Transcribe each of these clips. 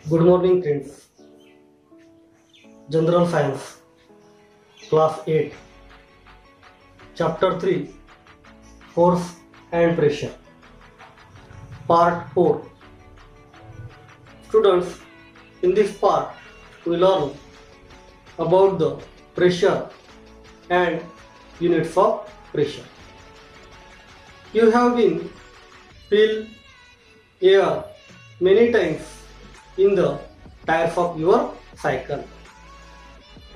Good morning friends. General Science Class 8 Chapter 3 Force and Pressure Part 4. Students, in this part we learn about the pressure and units of pressure. You have been filled air many times in the tires of your cycle.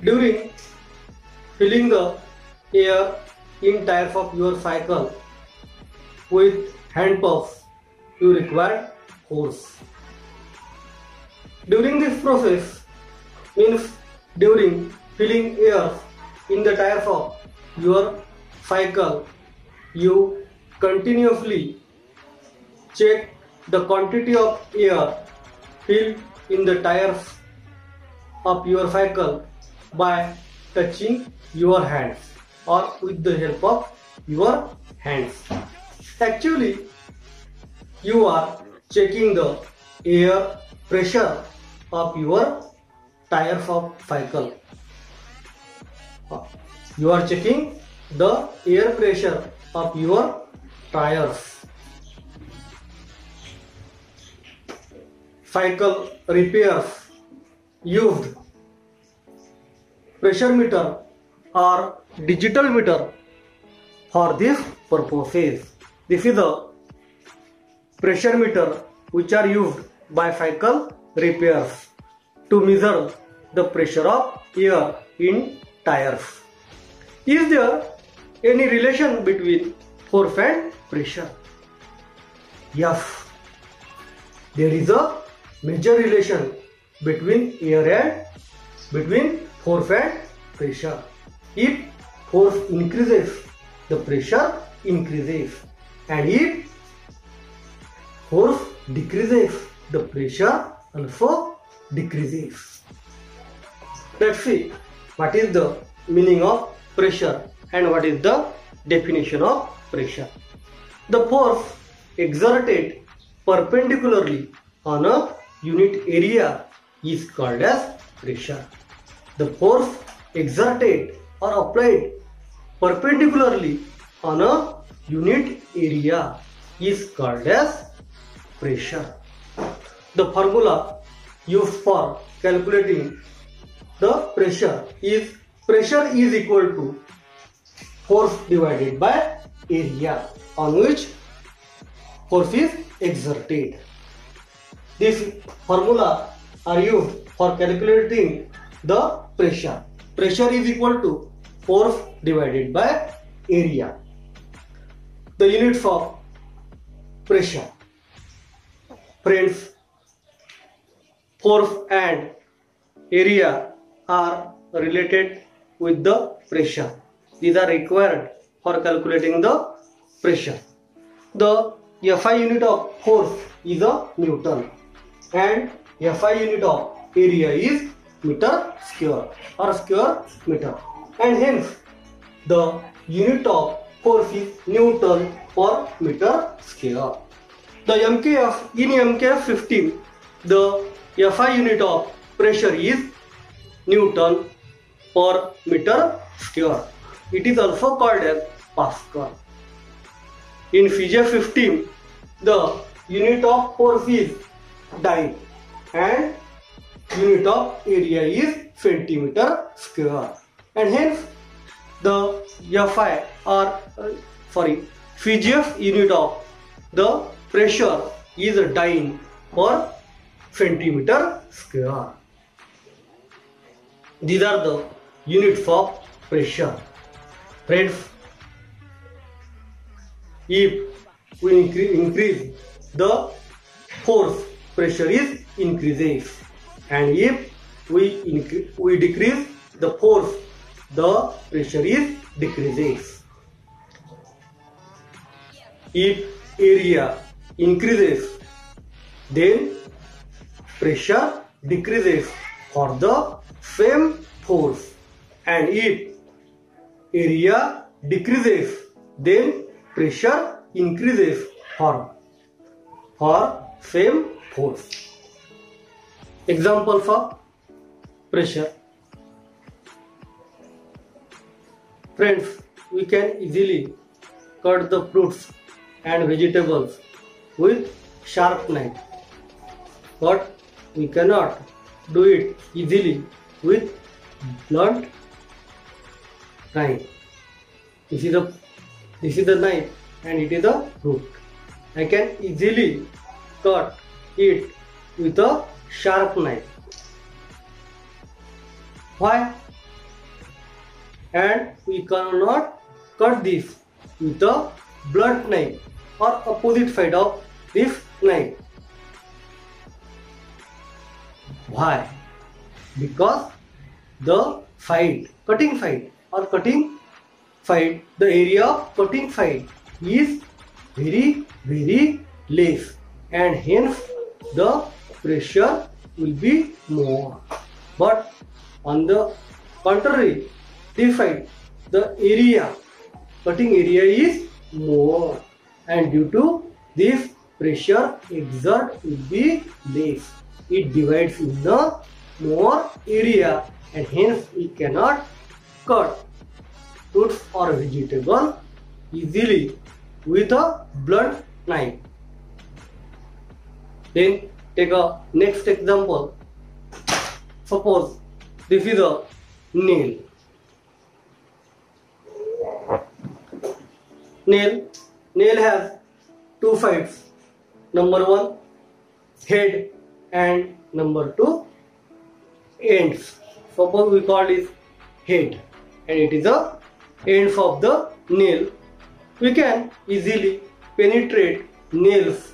During filling the air in tires of your cycle with hand pumps, you require force. During this process, means during filling air in the tires of your cycle, you continuously check the quantity of air filled in the tires of your cycle by touching your hands or with the help of your hands. Actually, you are checking the air pressure of your tires of cycle. You are checking the air pressure of your tires. Cycle repairs used pressure meter or digital meter for this purposes. This is a pressure meter which are used by cycle repairs to measure the pressure of air in tires. Is there any relation between force and pressure? Yes, there is a major relation between force and pressure. If force increases, the pressure increases, and if force decreases, the pressure also decreases. Let's see what is the meaning of pressure and what is the definition of pressure. The force exerted perpendicularly on a unit area is called as pressure. The force exerted or applied perpendicularly on a unit area is called as pressure. The formula used for calculating the pressure is equal to force divided by area on which force is exerted. This formula are used for calculating the pressure. Pressure is equal to force divided by area. The units of pressure. Friends, force and area are related with the pressure. These are required for calculating the pressure. The SI unit of force is a Newton, and SI unit of area is meter square or square meter, and hence the unit of force is Newton per meter square. The MKF in MKF 15, the SI unit of pressure is Newton per meter square. It is also called as Pascal. In Figure 15, the unit of force is dyne and unit of area is centimeter square, and hence the Figure unit of the pressure is dyne per centimeter square. These are the units of pressure. Friends, if we increase the force, pressure is increases, and if we decrease the force, the pressure is decreases. If area increases, then pressure decreases for the same force, and if area decreases, then pressure increases for same force. Example for pressure. Friends, we can easily cut the fruits and vegetables with sharp knife, but we cannot do it easily with blunt knife. This is the knife and it is the fruit. I can easily cut it with a sharp knife. Why? And we cannot cut this with a blunt knife or opposite side of this knife. Why? Because the cutting side, the area of cutting side is very less, and hence the pressure will be more. But on the contrary, this side, the cutting area is more, and due to this pressure exert will be less. It divides in the more area, and hence we cannot cut fruits or vegetable easily with a blunt knife. Then take a next example. Suppose this is a nail. Nail has two sides. Number one, head, and number two, ends. Suppose we call it head, and it is the ends of the nail. We can easily penetrate nails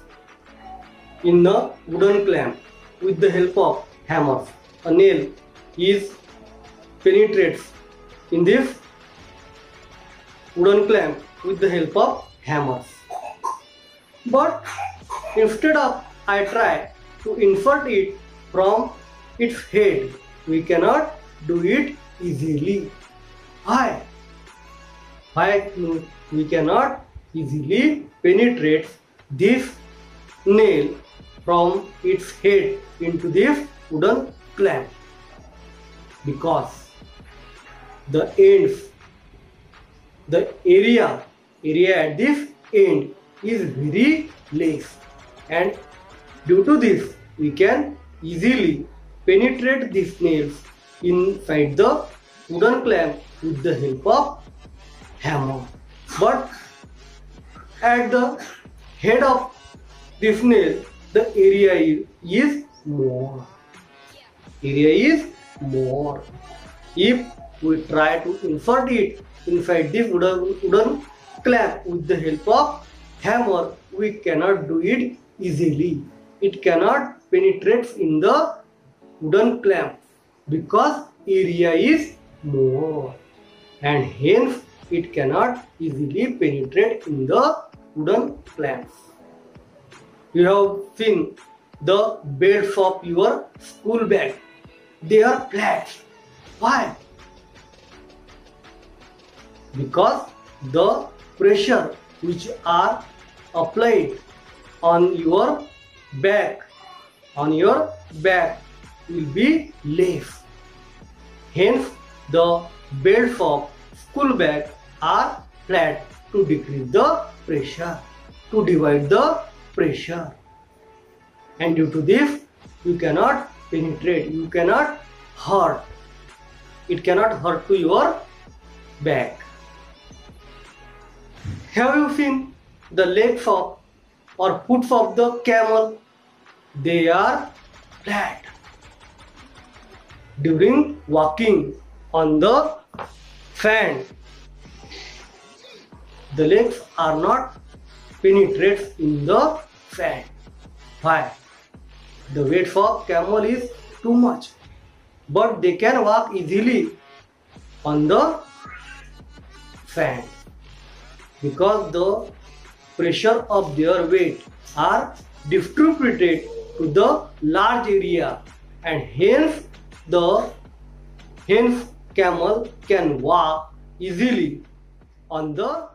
in the wooden clamp with the help of hammers. A nail penetrates in this wooden clamp with the help of hammers. But instead of I try to insert it from its head, we cannot do it easily. Why? We cannot easily penetrate this nail from its head into this wooden clamp, because the area at this end is very less, and due to this we can easily penetrate these nails inside the wooden clamp with the help of hammer. But at the head of this nail, the area is more. If we try to insert it inside this wooden clamp with the help of hammer, we cannot do it easily. It cannot penetrate in the wooden clamp because area is more, and hence it cannot easily penetrate in the wooden clamps. You have seen the belts of your school bag. They are flat. Why? Because the pressure which are applied on your back will be less. Hence the belts of school bag are flat to decrease the pressure, to divide the pressure, and due to this you cannot penetrate, you cannot hurt. It cannot hurt to your back. Have you seen the legs of or foot of the camel? They are flat. During walking on the sand, the legs are not penetrated in the sand. Why? The weight of camel is too much, but they can walk easily on the sand because the pressure of their weight are distributed to the large area, and hence camel can walk easily on the